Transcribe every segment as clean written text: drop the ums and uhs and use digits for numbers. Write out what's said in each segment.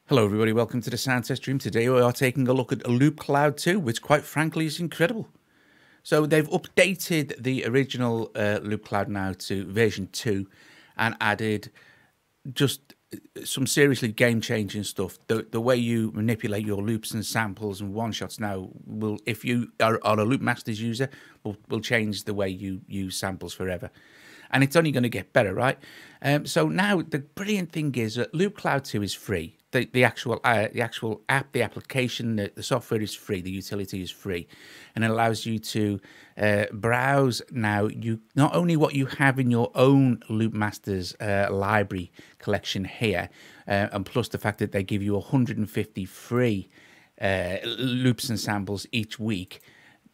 Hello everybody, welcome to the sound test stream. Today we are taking a look at LoopCLOUD 2, which quite frankly is incredible. So they've updated the original LoopCLOUD now to version 2 and added just some seriously game-changing stuff. The way you manipulate your loops and samples and one-shots now will, if you are a LoopMasters user, will change the way you use samples forever. And it's only going to get better, right? So now the brilliant thing is that LoopCLOUD 2 is free. The actual app, the application, the software is free. The utility is free, and it allows you to browse now. You not only what you have in your own LoopMasters library collection here, and plus the fact that they give you 150 free loops and samples each week,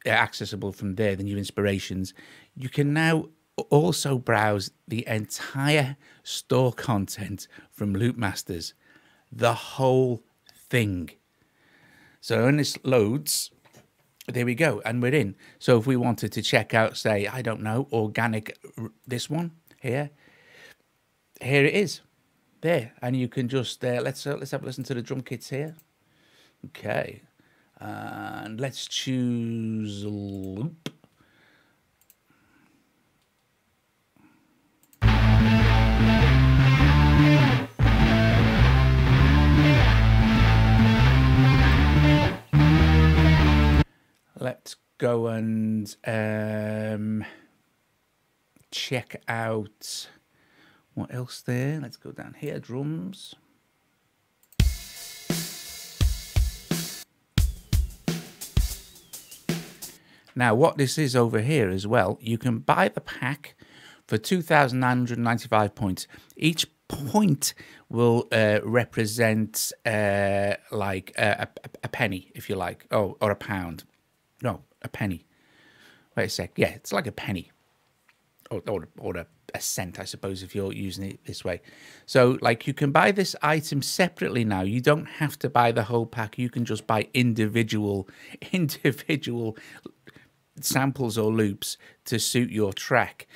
accessible from there. The new inspirations. You can now also browse the entire store content from LoopMasters. The whole thing. So when this loads, there we go, and we're in. So if we wanted to check out, say, I don't know, organic, this one here it is, there, and you can just let's have a listen to the drum kits here. Okay, and let's choose loop. Let's go and check out what else there. Let's go down here, drums. Now, what this is over here as well, you can buy the pack for 2,995 points. Each point will represent like a penny, if you like, or a pound. No, a penny. Wait a sec. Yeah, it's like a penny, or a cent, I suppose, if you're using it this way. So, like, you can buy this item separately now. You don't have to buy the whole pack. You can just buy individual samples or loops to suit your track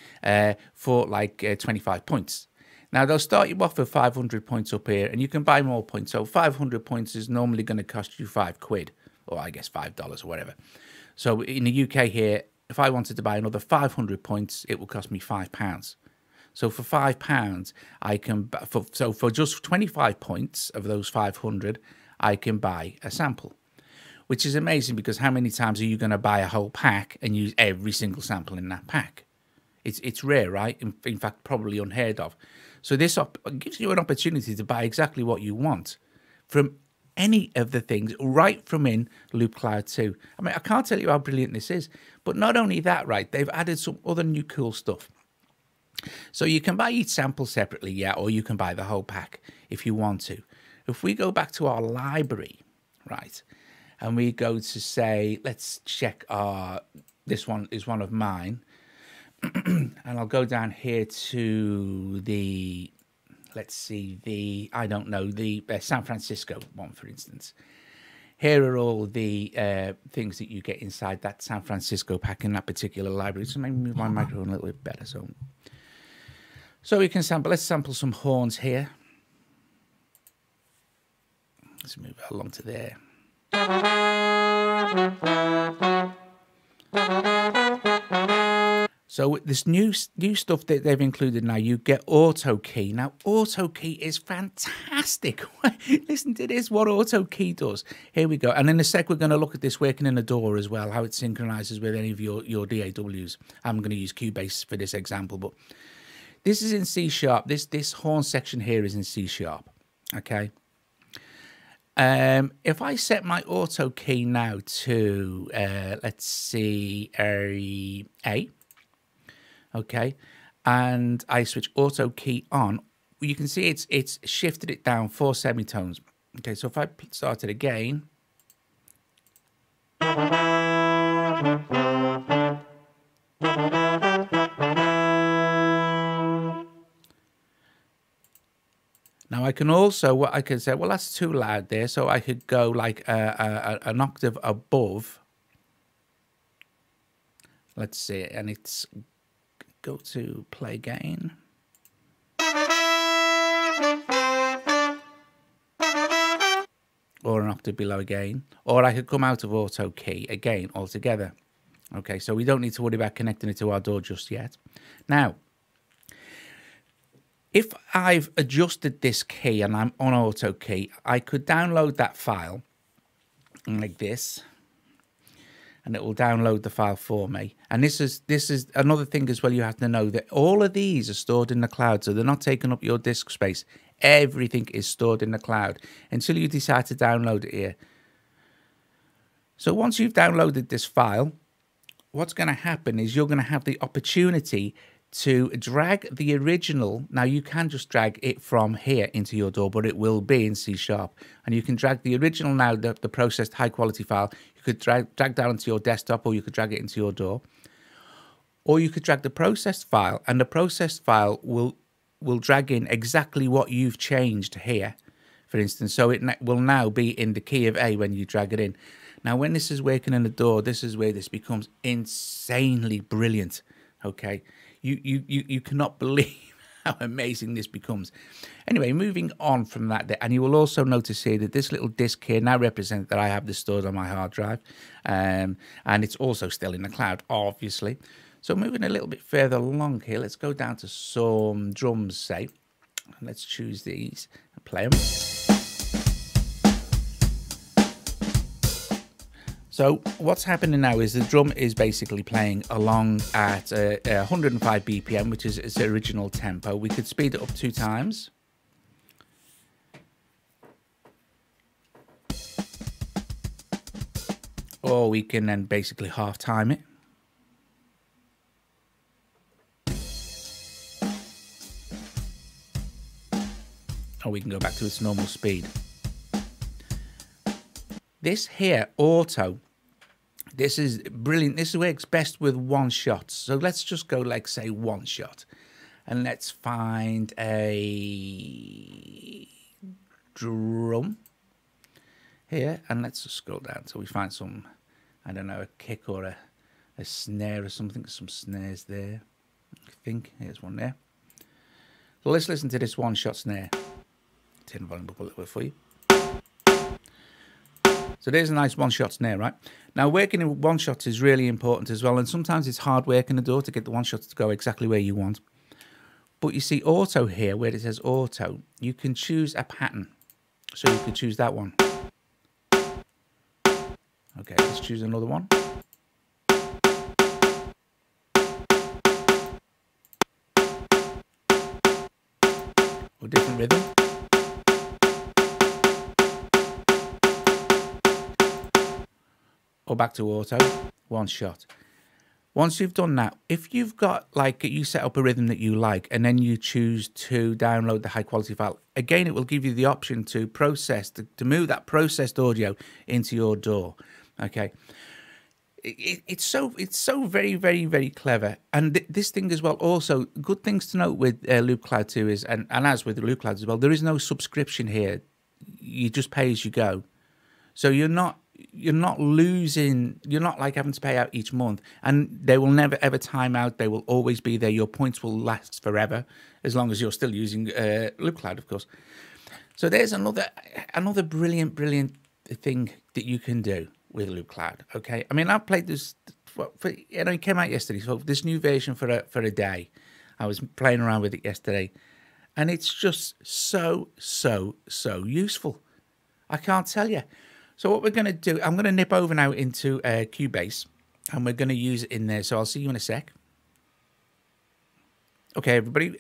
for like 25 points. Now, they'll start you off with 500 points up here, and you can buy more points. So 500 points is normally going to cost you £5, or I guess $5 or whatever. So in the UK here, if I wanted to buy another 500 points, it will cost me £5. So for £5, I can, for just 25 points of those 500, I can buy a sample, which is amazing because how many times are you going to buy a whole pack and use every single sample in that pack? It's rare, right? In fact, probably unheard of. So this gives you an opportunity to buy exactly what you want from any of the things right from in LoopCLOUD 2. I mean, I can't tell you how brilliant this is, but not only that, right, they've added some other new cool stuff. So you can buy each sample separately, yeah, or you can buy the whole pack if you want to. If we go back to our library, right, and we go to say, let's check this one is one of mine, and I'll go down here to the, let's see, the, I don't know, the San Francisco one, for instance. Here are all the things that you get inside that San Francisco pack in that particular library. So maybe move my microphone a little bit better. So we can sample, let's sample some horns here. Let's move it along to there. So this new stuff that they've included now, you get auto key. Now, auto key is fantastic. Listen to this, what auto key does. Here we go. And in a sec, we're going to look at this working in a DAW as well, how it synchronizes with any of your DAWs. I'm going to use Cubase for this example, but this is in C#. This horn section here is in C#. Okay. If I set my auto key now to, let's see, A. Okay, and I switch auto key on, you can see it's shifted it down 4 semitones. Okay, so if I start it again, now I can also, I can say, well, that's too loud there, so I could go like an octave above. Let's see, and it's go to play gain. or an octave below again, or I could come out of auto key again altogether. Okay, so we don't need to worry about connecting it to our DAW just yet. Now, if I've adjusted this key and I'm on auto key, I could download that file like this, and it will download the file for me. And this is another thing as well. You have to know that all of these are stored in the cloud, so they're not taking up your disk space. Everything is stored in the cloud until you decide to download it here. So once you've downloaded this file, what's going to happen is you're going to have the opportunity to drag the original. Now you can just drag it from here into your DAW, but it will be in C#. And you can drag the original now, the processed high quality file. You could drag down into your desktop, or you could drag it into your DAW. Or you could drag the processed file, and the processed file will drag in exactly what you've changed here, for instance. So it will now be in the key of A when you drag it in. Now, when this is working in the DAW, this is where this becomes insanely brilliant. Okay, you cannot believe how amazing this becomes. Anyway, moving on from that, and you will also notice here that this little disk here now represents that I have this stored on my hard drive, and it's also still in the cloud, obviously. So moving a little bit further along here, let's go down to some drums, say. Let's choose these and play them. So what's happening now is the drum is basically playing along at 105 BPM, which is its original tempo. We could speed it up 2 times. Or we can then basically half time it. Or we can go back to its normal speed. This here, auto, this is brilliant. This works best with one shot. So let's just go, like, say, one shot. And let's find a drum here. And let's just scroll down till we find some, I don't know, a kick or a snare or something. Some snares there, I think. Here's one there. So let's listen to this one shot snare. Turn the volume up a little bit for you. So there's a nice one-shot snare, right? Now, working in one-shots is really important as well, and sometimes it's hard work in the DAW to get the one-shots to go exactly where you want. But you see auto here, where it says auto, you can choose a pattern. So you could choose that one. Okay, let's choose another one. Or different rhythm. Or back to auto, one shot. Once you've done that, if you've got, like, you set up a rhythm that you like and then you choose to download the high quality file, again, it will give you the option to process, to move that processed audio into your DAW. Okay. It's so very, very, very clever. And this thing as well, also, good things to note with LoopCloud 2 is, and as with LoopCloud as well, there is no subscription here. You just pay as you go. So you're not losing, you're not like having to pay out each month, and they will never ever time out. They will always be there. Your points will last forever, as long as you're still using LoopCloud, of course. So there's another brilliant thing that you can do with LoopCloud. Okay, I mean, I've played this, it came out yesterday, so this new version for a day. I was playing around with it yesterday, and it's just so useful. I can't tell you. So what we're going to do, I'm going to nip over now into Cubase, and we're going to use it in there. So I'll see you in a sec. Okay, everybody.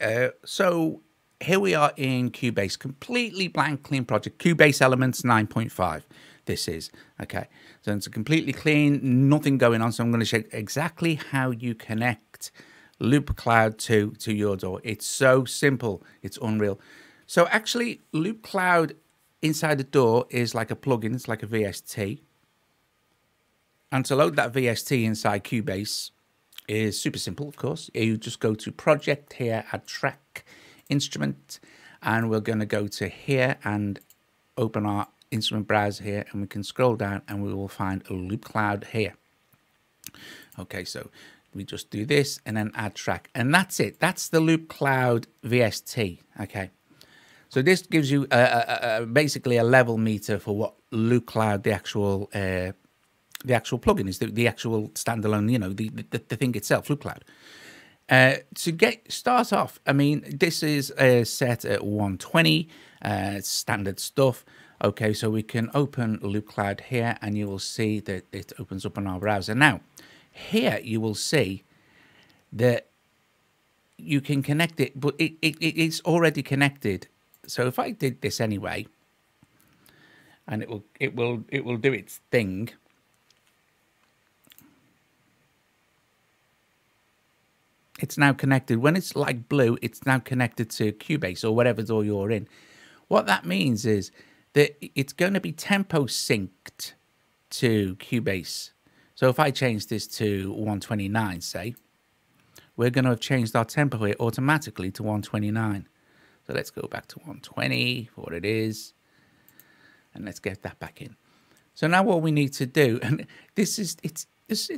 So here we are in Cubase, completely blank, clean project. Cubase Elements 9.5. This is, okay. So it's a completely clean, nothing going on. So I'm going to show you exactly how you connect LoopCloud 2 to your DAW. It's so simple. It's unreal. So actually, LoopCloud inside the DAW is like a plugin. It's like a VST. And to load that VST inside Cubase is super simple, of course. You just go to Project here, add Track, Instrument, and we're going to go to here and open our instrument browser here, and we can scroll down and we will find a LoopCloud here. Okay, so we just do this and then add track, and that's it. That's the LoopCloud VST. Okay. So this gives you basically a level meter for what LoopCloud, the actual plugin is, the actual standalone, you know, the thing itself, LoopCloud. To start off, I mean, this is set at 120, standard stuff. Okay, so we can open LoopCloud here, and you will see that it opens up on our browser. Now, here you will see that you can connect it, but it's already connected. So if I did this anyway, and it will do its thing. It's now connected. When it's like blue, it's now connected to Cubase or whatever DAW you're in. What that means is that it's going to be tempo synced to Cubase. So if I change this to 129, say, we're going to have changed our tempo here automatically to 129. So let's go back to 120 for what it is. And let's get that back in. So now what we need to do, and this is, it's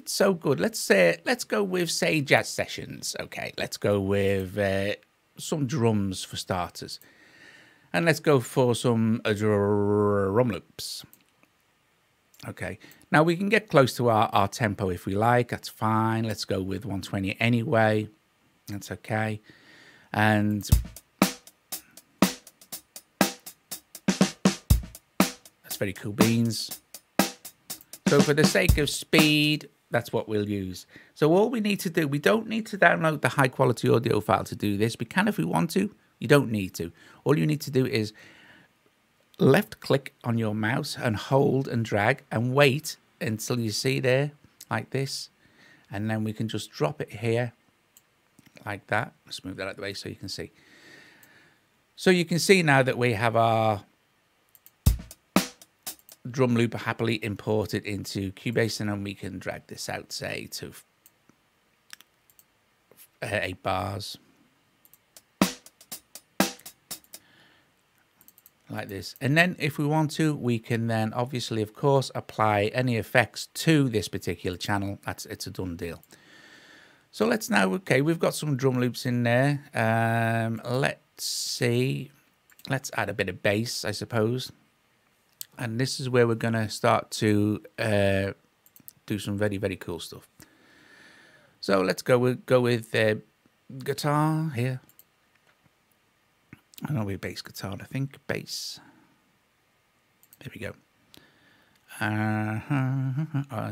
so good. Let's go with, say, jazz sessions. Okay, let's go with some drums for starters. And let's go for some drum loops. Okay, now we can get close to our tempo if we like. That's fine. Let's go with 120 anyway. That's okay. And that's very cool beans. So for the sake of speed, that's what we'll use. So all we need to do, we don't need to download the high quality audio file to do this. We can if we want to. You don't need to. All you need to do is left click on your mouse and hold and drag and wait until you see there like this. And then we can just drop it here like that. Let's move that out of the way so you can see. So you can see now that we have our drum loop happily imported into Cubase, and then we can drag this out, say, to 8 bars. Like this. And then if we want to, we can then obviously, of course, apply any effects to this particular channel. It's a done deal. So let's now, okay, we've got some drum loops in there. Let's see. Let's add a bit of bass, I suppose. And this is where we're going to start to do some very, very cool stuff. So let's go with guitar here. I know we're bass guitar, I think. Bass. There we go.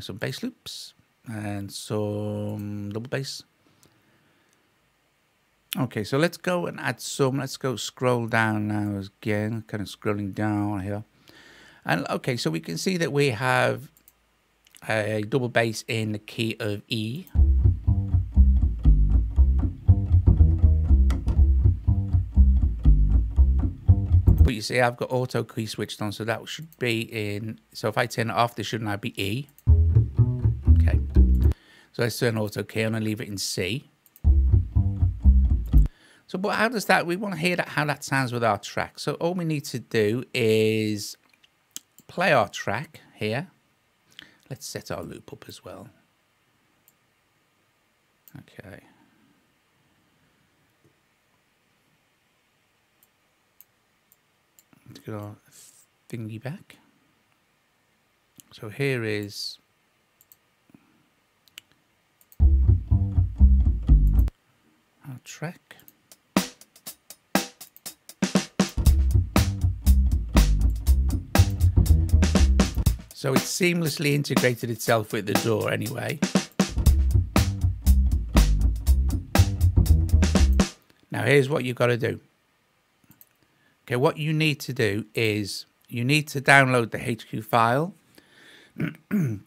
Some bass loops and some double bass. Okay, so let's go and add some. Let's go scroll down now again. Kind of scrolling down here. And okay, so we can see that we have a double bass in the key of E. But you see, I've got auto key switched on, so that should be in. So if I turn it off, this should now be E. Okay. So let's turn auto key on and leave it in C. So, but how does that? We want to hear how that sounds with our track. So all we need to do is play our track here. Let's set our loop up as well. Okay. Let's get our thingy back. So here is our track. So it's seamlessly integrated itself with the DAW anyway. Now here's what you've got to do. Okay, what you need to do is you need to download the HQ file and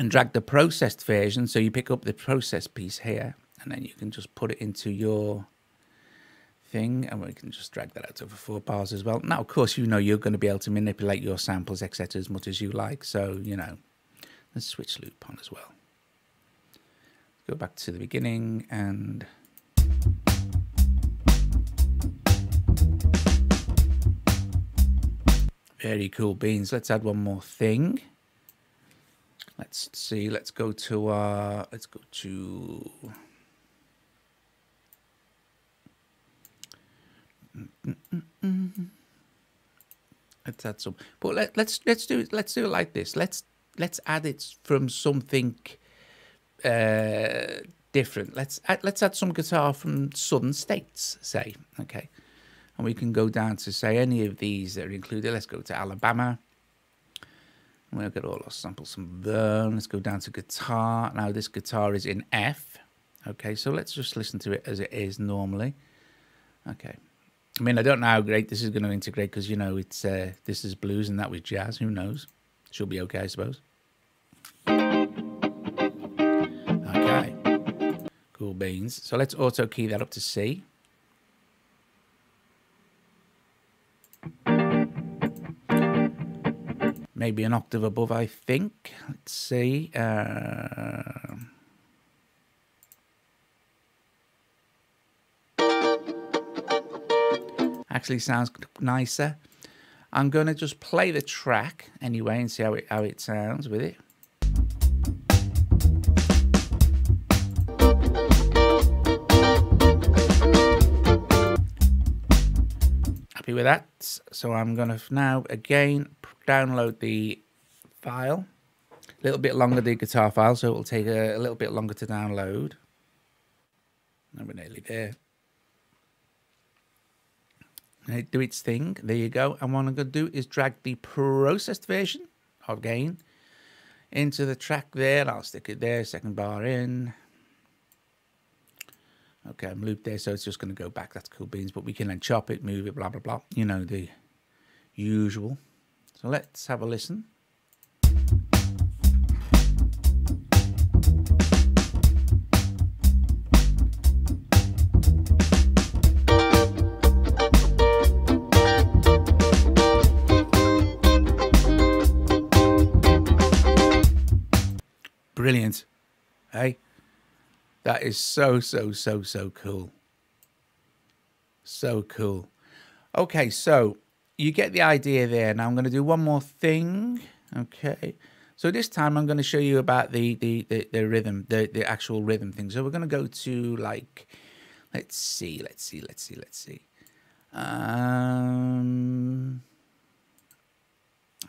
drag the processed version. So you pick up the processed piece here, and then you can just put it into your thing, and we can just drag that out over 4 bars as well. Now, of course, you know you're going to be able to manipulate your samples, etc., as much as you like. So, you know, let's switch loop on as well. Go back to the beginning and very cool beans. Let's add one more thing. Let's see. Let's go to Let's add some. But let's do it. Let's do it like this. Let's add it from something different. Let's add some guitar from Southern States, say. Okay, and we can go down to say any of these that are included. Let's go to Alabama. We'll get all our samples from there. Let's go down to guitar. Now this guitar is in F. Okay, so let's just listen to it as it is normally. Okay. I mean, I don't know how great this is going to integrate because, you know, it's this is blues and that was jazz. Who knows? Should be okay, I suppose. Okay. Cool beans. So let's auto key that up to C. Maybe an octave above, I think. Let's see. Actually sounds nicer. I'm going to just play the track anyway and see how it sounds with it. Happy with that. So I'm going to now again download the file. A little bit longer, the guitar file, so it will take a little bit longer to download. And we're nearly there. It do its thing. There you go. And what I'm going to do is drag the processed version of Gain into the track there. I'll stick it there, second bar in. Okay, I'm looped there, so it's just going to go back. That's cool beans. But we can then chop it, move it, blah, blah, blah. You know, the usual. So let's have a listen. Brilliant. Hey, that is so cool. So cool. Okay, so you get the idea there. Now I'm going to do one more thing. Okay, so this time I'm going to show you about the rhythm, the actual rhythm thing. So we're going to go to, like, let's see. I'm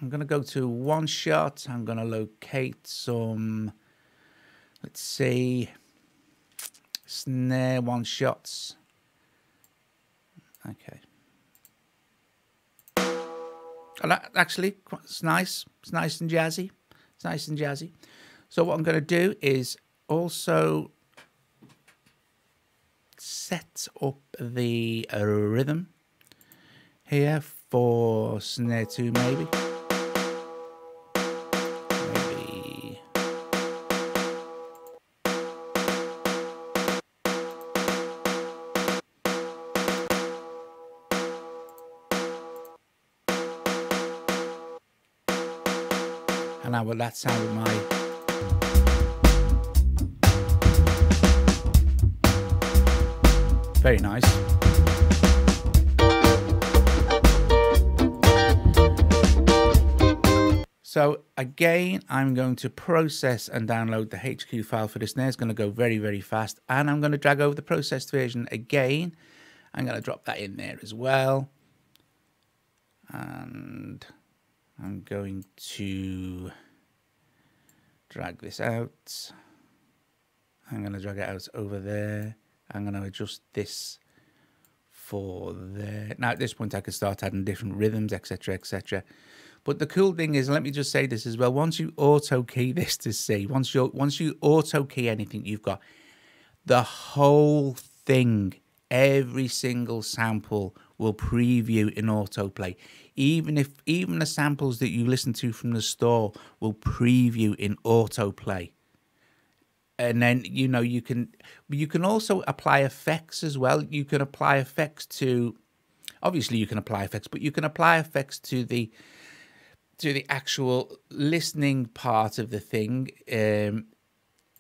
going to go to one shot. I'm going to locate some, let's see, snare one shots. Okay. And that actually, it's nice. It's nice and jazzy. It's nice and jazzy. So what I'm going to do is also set up the rhythm here for snare 2 maybe. And how will that sound with my... Very nice. So again, I'm going to process and download the HQ file for this snare. It's going to go very fast. And I'm going to drag over the processed version again. I'm going to drop that in there as well. And I'm going to drag this out. I'm going to drag it out over there. I'm going to adjust this for there. Now at this point I can start adding different rhythms, etc, etc. But the cool thing is, let me just say this as well, once you auto key this to C, once you auto key anything, you've got the whole thing, every single sample will preview in autoplay. Even the samples that you listen to from the store will preview in autoplay. And then, you know, you can also apply effects as well. You can apply effects to, obviously you can apply effects, but you can apply effects to the actual listening part of the thing.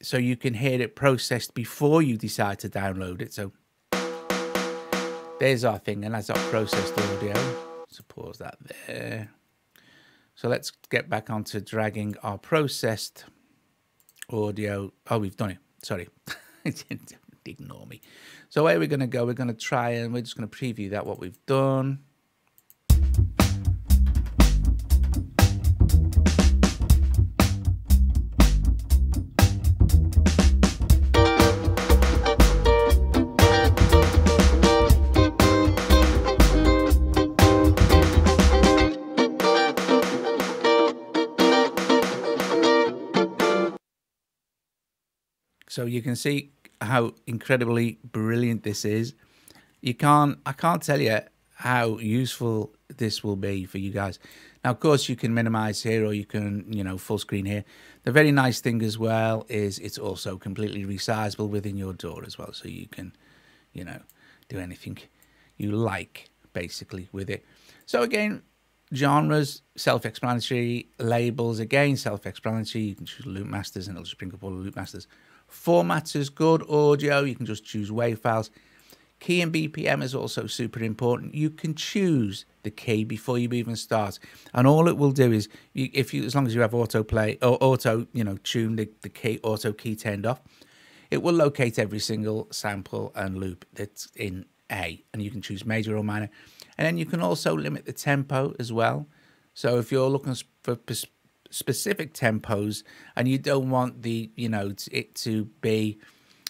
So you can hear it processed before you decide to download it. So there's our thing, and that's our processed audio. So pause that there. So let's get back onto dragging our processed audio. Oh, we've done it. Sorry. Ignore me. So where we're going to go, we're going to try and we're just going to preview that, what we've done. So you can see how incredibly brilliant this is. I can't tell you how useful this will be for you guys. Now, of course, you can minimize here, or you can, full screen here. The very nice thing as well is it's also completely resizable within your DAW as well. So you can, do anything you like basically with it. So again, genres, self-explanatory. Labels, again, self-explanatory. You can choose LoopMasters and it'll just bring up all the LoopMasters. Formats is good. Audio, you can just choose WAV files. Key and BPM is also super important. You can choose the key before you even start, and all it will do is, as long as you have autoplay or auto, tune the key, auto key turned off, it will locate every single sample and loop that's in A, and you can choose major or minor, and then you can also limit the tempo as well. So if you're looking for specific tempos and you don't want it to be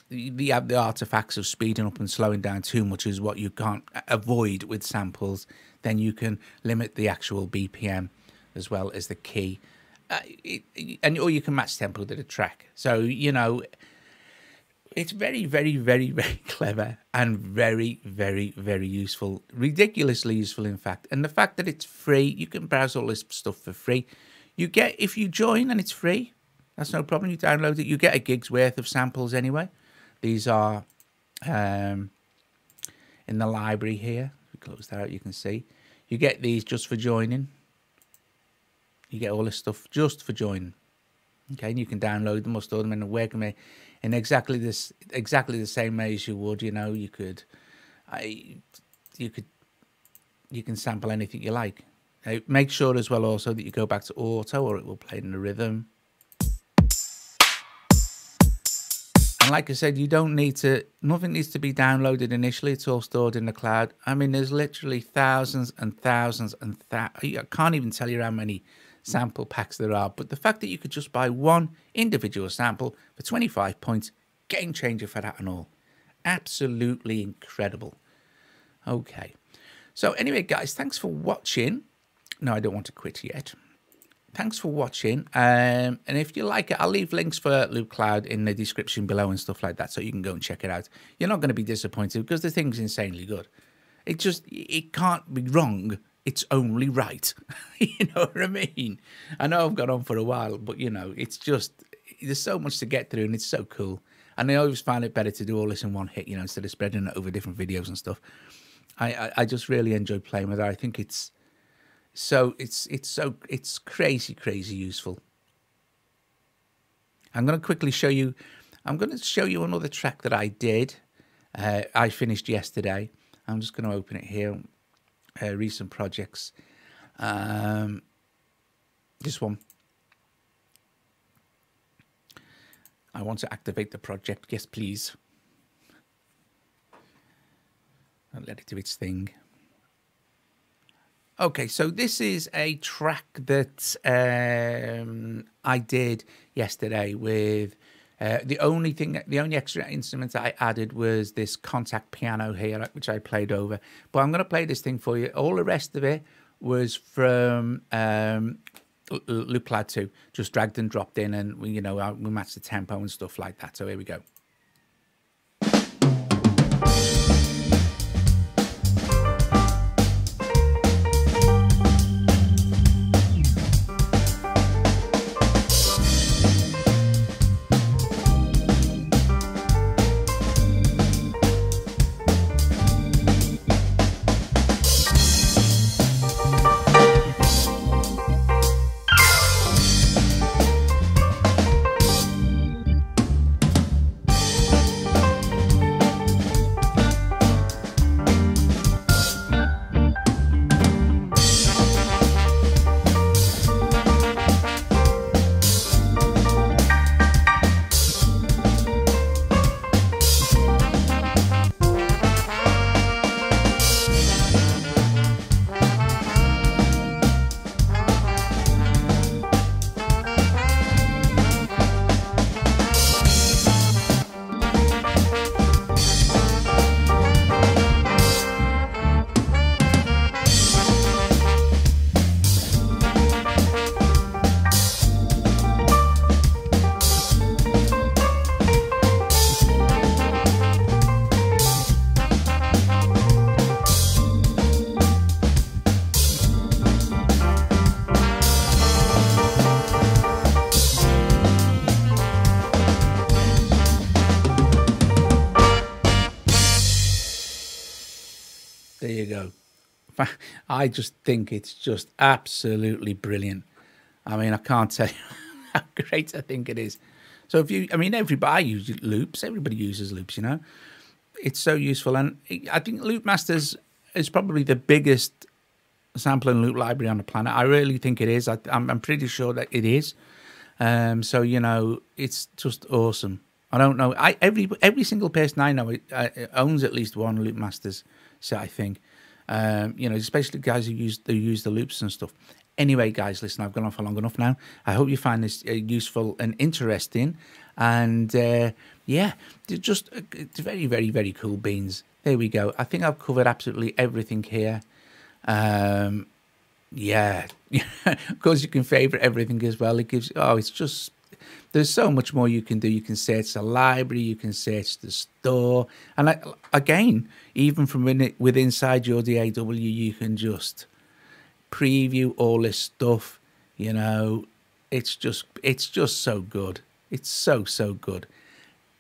the artifacts of speeding up and slowing down too much, is what you can't avoid with samples, then you can limit the actual BPM as well as the key, or you can match tempo to the track. So it's very, very, very, very clever and very, very, very useful, ridiculously useful in fact. And the fact that it's free, you can browse all this stuff for free. You get, if you join and it's free, that's no problem. You download it. You get a gig's worth of samples anyway. These are in the library here. If we close that out, you can see. You get these just for joining. You get all this stuff just for joining. Okay, and you can download them or store them and work them in exactly the same way as you would. You can sample anything you like. Make sure as well also that you go back to auto, or it will play in the rhythm. And like I said, nothing needs to be downloaded initially. It's all stored in the cloud. I mean, there's literally thousands and thousands and I can't even tell you how many sample packs there are. But the fact that you could just buy one individual sample for 25 points, game changer for that and all. Absolutely incredible. Okay. So anyway, guys, thanks for watching. No, I don't want to quit yet. Thanks for watching. And if you like it, I'll leave links for LoopCloud in the description below and stuff like that, so you can go and check it out. You're not going to be disappointed because the thing's insanely good. It can't be wrong. It's only right. You know what I mean? I know I've gone on for a while, but it's just, there's so much to get through and it's so cool. And I always find it better to do all this in one hit, instead of spreading it over different videos and stuff. I just really enjoy playing with it. I think it's crazy useful. I'm going to quickly show you. I'm going to show you another track that I did. I finished yesterday. I'm just going to open it here. Recent projects. This one. I want to activate the project. Yes, please. I'll let it do its thing. Okay, so this is a track that I did yesterday with the only extra instrument I added was this contact piano here, which I played over. But I'm going to play this thing for you. All the rest of it was from LoopCloud 2, just dragged and dropped in, and we matched the tempo and stuff like that. So here we go. you go. I just think it's just absolutely brilliant. I mean, I can't tell you how great I think it is. So if you, I mean, I use loops. Everybody uses loops, you know. It's so useful. And I think LoopMasters is probably the biggest sample and loop library on the planet. I really think it is. I'm pretty sure that it is. So, you know, it's just awesome. I don't know. Every single person I know owns at least one LoopMasters set, I think. You know, especially guys who use the loops and stuff. Anyway, guys, listen, I've gone on for long enough now. I hope you find this useful and interesting. And yeah, just it's very, very, very cool beans. There we go. I think I've covered absolutely everything here. Yeah, of course you can favorite everything as well. It gives, oh, it's just, there's so much more you can do. You can search the library, you can search the store, and again, even from within inside your DAW, you can just preview all this stuff. You know, it's just so good. It's so good.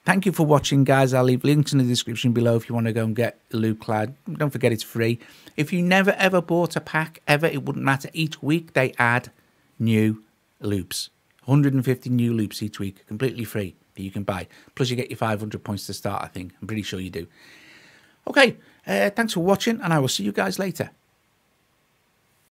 Thank you for watching, guys. I'll leave links in the description below if you want to go and get LoopCloud. Don't forget it's free. If you never ever bought a pack ever, it wouldn't matter. Each week they add new loops. 150 new loops each week, completely free, that you can buy. Plus you get your 500 points to start, I think. I'm pretty sure you do. Okay, thanks for watching, and I will see you guys later.